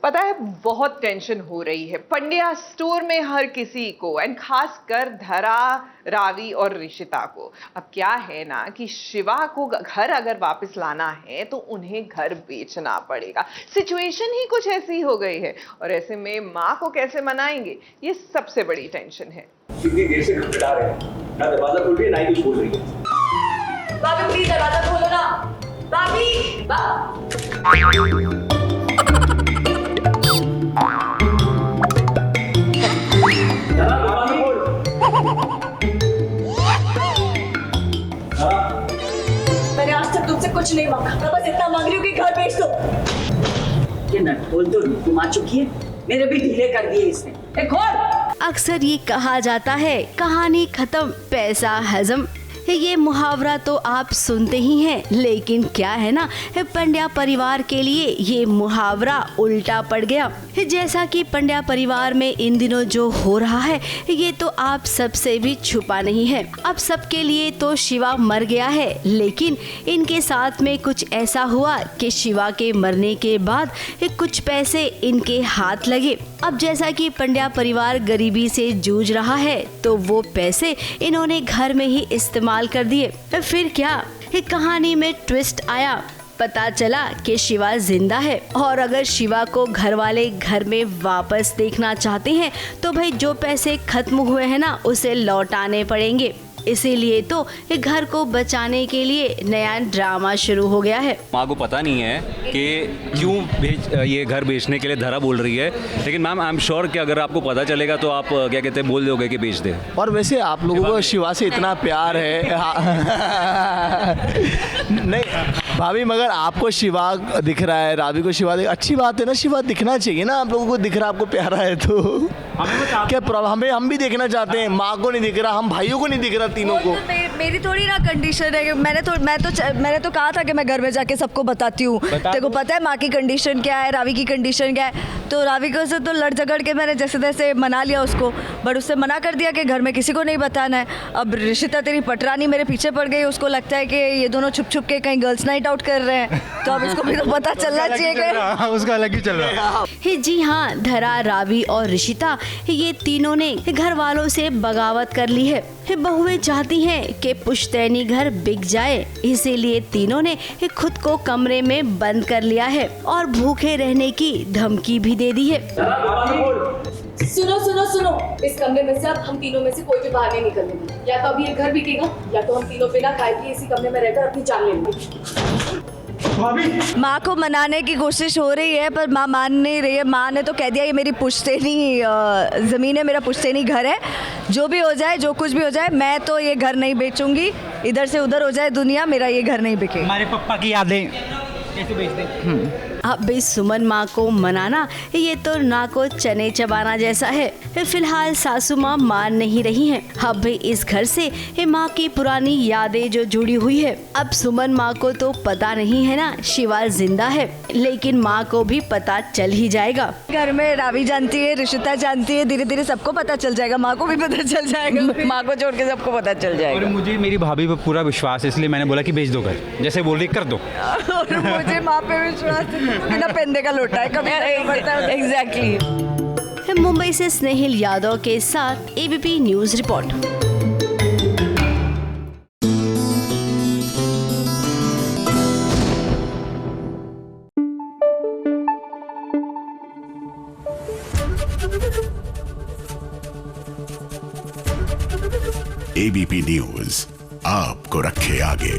पता है बहुत टेंशन हो रही है पंड्या स्टोर में हर किसी को, एंड खासकर धरा, रावी और ऋषिता को। अब क्या है ना कि शिवा को घर अगर वापस लाना है तो उन्हें घर बेचना पड़ेगा। सिचुएशन ही कुछ ऐसी हो गई है और ऐसे में माँ को कैसे मनाएंगे, ये सबसे बड़ी टेंशन है। कितनी देर से खटखटा रहे हैं, ना दरवाजा खोल रही है ना ही कुछ बोल रही है। भाभी प्लीज दरवाजा खोलो ना। भाभी मैंने आज तक तुमसे कुछ नहीं मांगा, मैं बस इतना मांग रही हूँ कि घर बेच दो। ये नट बोल तो तुम आ चुकी है, मेरे भी ढीले कर दिए इसने। खोल। अक्सर ये कहा जाता है कहानी खत्म पैसा हजम। ये मुहावरा तो आप सुनते ही हैं, लेकिन क्या है ना, पंड्या परिवार के लिए ये मुहावरा उल्टा पड़ गया। जैसा कि पंड्या परिवार में इन दिनों जो हो रहा है ये तो आप सबसे भी छुपा नहीं है। अब सबके लिए तो शिवा मर गया है, लेकिन इनके साथ में कुछ ऐसा हुआ कि शिवा के मरने के बाद कुछ पैसे इनके हाथ लगे। अब जैसा कि पंड्या परिवार गरीबी से जूझ रहा है तो वो पैसे इन्होंने घर में ही इस्तेमाल कर दिए। फिर क्या, कहानी में ट्विस्ट आया। पता चला कि शिवा जिंदा है और अगर शिवा को घर वाले घर में वापस देखना चाहते हैं तो भाई जो पैसे खत्म हुए हैं ना उसे लौटाने पड़ेंगे। इसीलिए तो ये घर को बचाने के लिए नया ड्रामा शुरू हो गया है। माँ को पता नहीं है कि क्यों ये घर बेचने के लिए धरा बोल रही है, लेकिन मैम आई एम श्योर कि अगर आपको पता चलेगा तो आप क्या कहते हैं बोल दोगे कि बेच दे। और वैसे आप लोगों को शिवा से इतना प्यार है नहीं भाभी, मगर आपको शिवा दिख रहा है, रावी को शिवा अच्छी बात है ना, शिवा दिखना चाहिए ना, आप लोगों को दिख रहा है, आपको प्यारा है तो क्या प्रॉब्लम? हमें हम भी देखना चाहते हैं, माँ को नहीं दिख रहा, हम भाइयों को नहीं दिख रहा, तीनों को। मेरी थोड़ी ना कंडीशन है कि मैंने तो कहा था कि मैं घर में जाके सबको बताती हूँ। तेरे को पता है माँ की कंडीशन क्या है, रावी की कंडीशन क्या है। तो रावी को से तो लड़ झगड़ के मैंने जैसे तैसे मना लिया उसको, बट उससे मना कर दिया कि घर में किसी को नहीं बताना है। अब ऋषिता तेरी पटरानी मेरे पीछे पड़ गई, उसको लगता है कि ये दोनों छुप छुप के कहीं गर्ल्स नाइट आउट कर रहे हैं, तो अब उसको भी तो पता चलना चाहिए कि उसका अलग ही चल रहा है। जी हाँ, धरा, रावी और ऋषिता ये तीनों ने घर वालों से बगावत कर ली है। बहुएं चाहती हैं कि पुश्तैनी घर बिक जाए, इसीलिए तीनों ने खुद को कमरे में बंद कर लिया है और भूखे रहने की धमकी भी दे दी है। सुनो सुनो सुनो, इस कमरे में से अब हम तीनों में से कोई भी बाहर नहीं निकलेंगे। या तो अभी ये घर बिकेगा या तो हम तीनों बिना खाए पिए इसी कमरे में रहकर अपनी जान लेंगे। माँ को मनाने की कोशिश हो रही है पर माँ मान नहीं रही है। माँ ने तो कह दिया ये मेरी पुश्तैनी ज़मीन है, मेरा पुश्तैनी घर है, जो भी हो जाए, जो कुछ भी हो जाए, मैं तो ये घर नहीं बेचूंगी। इधर से उधर हो जाए दुनिया, मेरा ये घर नहीं बिके। हमारे पापा की यादें कैसे बेच दें? अब भी सुमन माँ को मनाना ये तो ना को चने चबाना जैसा है। फिलहाल सासू माँ मान नहीं रही हैं। अब भी इस घर से माँ की पुरानी यादें जो जुड़ी हुई है। अब सुमन माँ को तो पता नहीं है ना शिवा जिंदा है, लेकिन माँ को भी पता चल ही जाएगा। घर में रावी जानती है, ऋषिता जानती है, धीरे धीरे सबको पता चल जाएगा, माँ को भी पता चल जाएगा, माँ को छोड़ के सबको पता चल जाएगा। और मुझे मेरी भाभी पर पूरा विश्वास है, इसलिए मैंने बोला कि बेच दो घर, जैसे बोल रही कर दो। और मुझे माँ पे विश्वास है, बिना पेंदे का लोटा है कभी एग्जैक्टली। मुंबई से स्नेहिल यादव के साथ ABP news report. ABP news आपको रखे आगे।